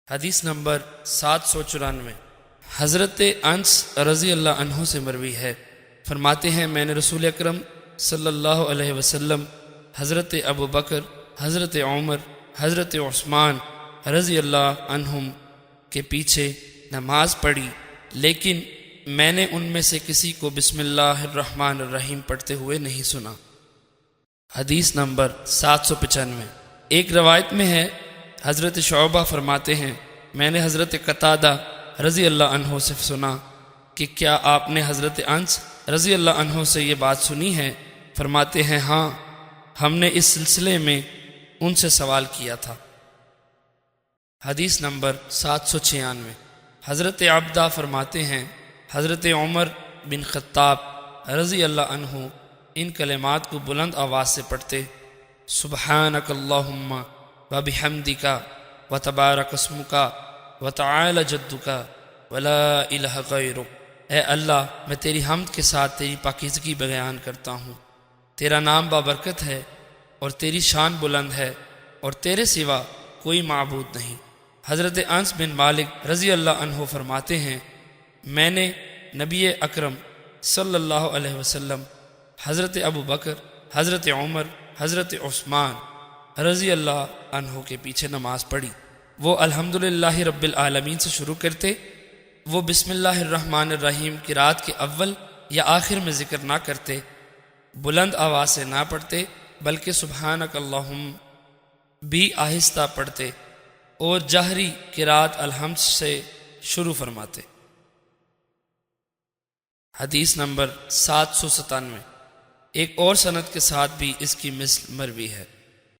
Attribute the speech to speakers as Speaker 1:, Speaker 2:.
Speaker 1: حدیث نمبر 794 حضرت انس رضی اللہ عنہ سے مروی ہے، فرماتے ہیں میں نے رسول اکرم صلی اللہ علیہ وسلم، حضرت ابو بکر، حضرت عمر، حضرت عثمان رضی اللہ عنہم کے پیچھے نماز پڑھی، لیکن میں نے ان میں سے کسی کو بسم اللہ الرحمن الرحیم پڑھتے ہوئے نہیں سنا۔ حدیث نمبر 795 ایک روایت میں ہے، حضرت شعبہ فرماتے ہیں میں نے حضرت قتادہ رضی اللہ عنہ سے سنا کہ کیا آپ نے حضرت انس رضی اللہ عنہ سے یہ بات سنی ہے؟ فرماتے ہیں ہاں، ہم نے اس سلسلے میں ان سے سوال کیا تھا۔ حدیث نمبر 796 حضرت عبدہ فرماتے ہیں حضرت عمر بن خطاب رضی اللہ عنہ ان کلمات کو بلند آواز سے پڑھتے، سبحانک اللہم وبحمدک وتبارک اسمک وتعالی جدک ولا الہ غیرک۔ اے اللہ، میں تیری حمد کے ساتھ تیری پاکیزگی بیان کرتا ہوں، تیرا نام بابرکت ہے اور تیری شان بلند ہے اور تیرے سوا کوئی معبود نہیں۔ حضرت انس بن مالک رضی اللہ عنہ فرماتے ہیں میں نے نبی اکرم صلی اللہ علیہ وسلم، حضرت ابو بکر، حضرت عمر، حضرت عثمان رضی اللہ عنہ کے پیچھے نماز پڑھی۔ وہ الحمدللہ رب العالمین سے شروع کرتے، وہ بسم اللہ الرحمن الرحیم قرات کے اول یا آخر میں ذکر نہ کرتے، بلند آواز سے نہ پڑھتے، بلکہ سبحانک اللہم بھی آہستہ پڑھتے اور جہری قرات الحمد سے شروع فرماتے۔ حدیث نمبر 797 ایک اور سند کے ساتھ بھی اس کی مثل مروی ہے۔